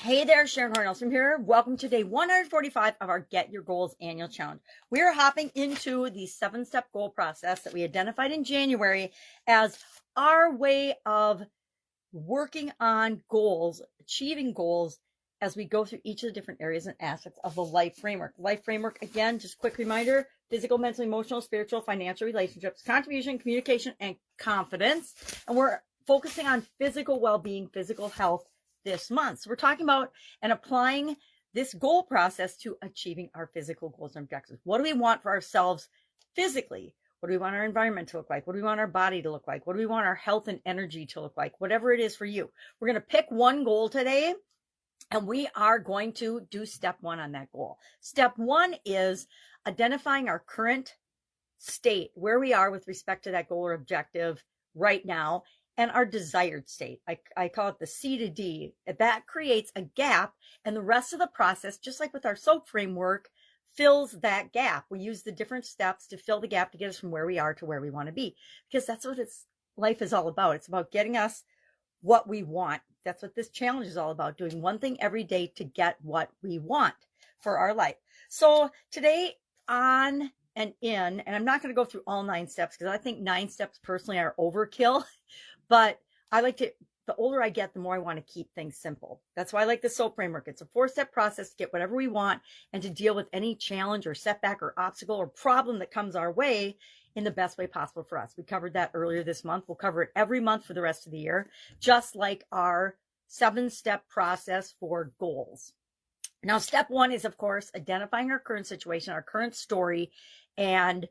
Hey there, Sharon Horne-Ellstrom here. Welcome to day 145 of our Get Your Goals annual challenge. We are hopping into the 7-step goal process that we identified in January as our way of working on goals, achieving goals as we go through each of the different areas and aspects of the life framework. Life framework, again, just quick reminder: physical, mental, emotional, spiritual, financial, relationships, contribution, communication, and confidence. And we're focusing on physical well-being, physical health this month. So we're talking about and applying this goal process to achieving our physical goals and objectives. What do we want for ourselves physically? What do we want our environment to look like? What do we want our body to look like? What do we want our health and energy to look like? Whatever it is for you. We're going to pick one goal today, and we are going to do step one on that goal. Step one is identifying our current state, where we are with respect to that goal or objective right now, and our desired state. I call it the C to D. That creates a gap, and the rest of the process, just like with our SOAP framework, fills that gap. We use the different steps to fill the gap to get us from where we are to where we want to be, because that's what life is all about. It's about getting us what we want. That's what this challenge is all about, doing one thing every day to get what we want for our life. So today on and in, and I'm not going to go through all 9 steps because I think 9 steps personally are overkill, but I like to, the older I get, the more I want to keep things simple. That's why I like the SOAP framework. It's a 4-step process to get whatever we want and to deal with any challenge or setback or obstacle or problem that comes our way in the best way possible for us. We covered that earlier this month. We'll cover it every month for the rest of the year, just like our 7-step process for goals. Now, step 1 is, of course, identifying our current situation, our current story, and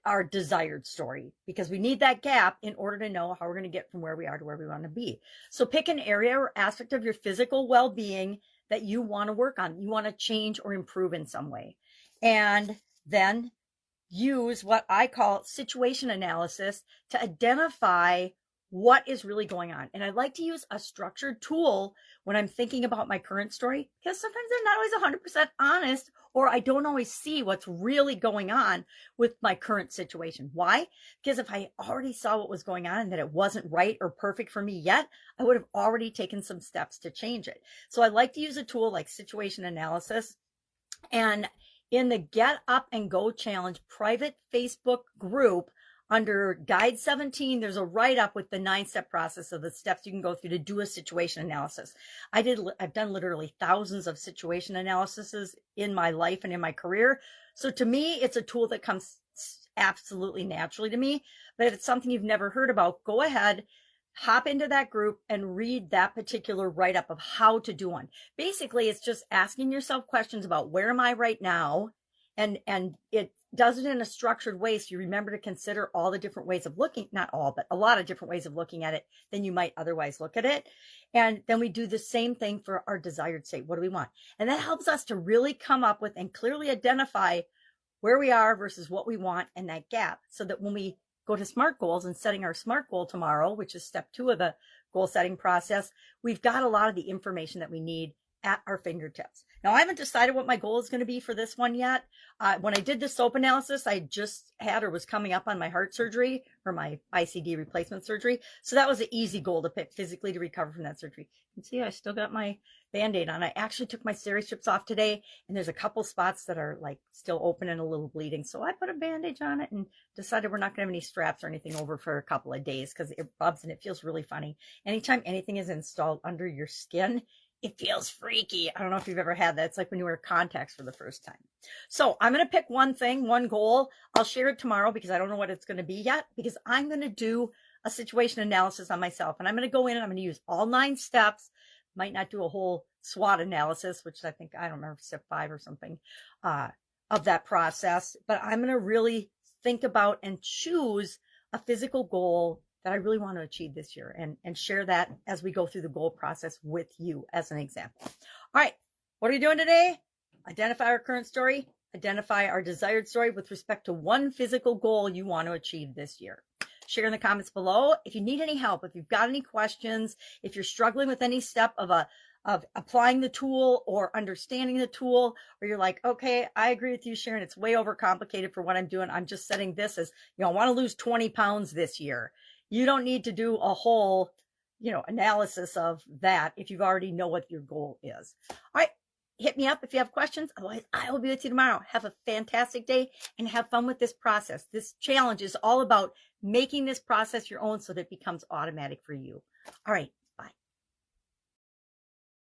our desired story, because we need that gap in order to know how we're going to get from where we are to where we want to be. So pick an area or aspect of your physical well-being that you want to work on, you want to change or improve in some way. And then use what I call situation analysis to identify what is really going on. And I like to use a structured tool when I'm thinking about my current story, because sometimes I'm not always 100% honest, or I don't always see what's really going on with my current situation. Why? Because if I already saw what was going on and that it wasn't right or perfect for me yet, I would have already taken some steps to change it. So I like to use a tool like situation analysis. And in the Get Up and Go Challenge private Facebook group, under Guide 17, there's a write-up with the 9-step process of the steps you can go through to do a situation analysis. I've done literally thousands of situation analyses in my life and in my career. So to me, it's a tool that comes absolutely naturally to me. But if it's something you've never heard about, go ahead, hop into that group and read that particular write-up of how to do one. Basically, it's just asking yourself questions about where am I right now? And it does it in a structured way, so you remember to consider all the different ways of looking, not all, but a lot of different ways of looking at it than you might otherwise look at it. And then we do the same thing for our desired state. What do we want? And that helps us to really come up with and clearly identify where we are versus what we want and that gap, so that when we go to SMART goals and setting our SMART goal tomorrow, which is step 2 of the goal setting process, we've got a lot of the information that we need at our fingertips. Now, I haven't decided what my goal is going to be for this one yet. When I did the SOAP analysis, I just had or was coming up on my heart surgery or my ICD replacement surgery. So that was an easy goal to pick physically to recover from that surgery. You can see I still got my Band-Aid on. I actually took my steri strips off today, and there's a couple spots that are like still open and a little bleeding. So I put a bandage on it and decided we're not going to have any straps or anything over for a couple of days because it rubs and it feels really funny. Anytime anything is installed under your skin, it feels freaky. I don't know if you've ever had that. It's like when you wear contacts for the first time. So I'm going to pick one thing, one goal. I'll share it tomorrow because I don't know what it's going to be yet, because I'm going to do a situation analysis on myself. And I'm going to go in and I'm going to use all 9 steps. Might not do a whole SWOT analysis, which I think, I don't remember, step 5 or something of that process. But I'm going to really think about and choose a physical goal that I really want to achieve this year, and share that as we go through the goal process with you as an example. All right, what are we doing today? Identify our current story, identify our desired story with respect to one physical goal you want to achieve this year. Share in the comments below. If you need any help, if you've got any questions, if you're struggling with any step of applying the tool or understanding the tool, or you're like, okay, I agree with you, Sharon, it's way overcomplicated for what I'm doing. I'm just setting this as, I want to lose 20 pounds this year. You don't need to do a whole analysis of that if you already know what your goal is. All right. Hit me up if you have questions. Otherwise, I will be with you tomorrow. Have a fantastic day and have fun with this process. This challenge is all about making this process your own so that it becomes automatic for you. All right.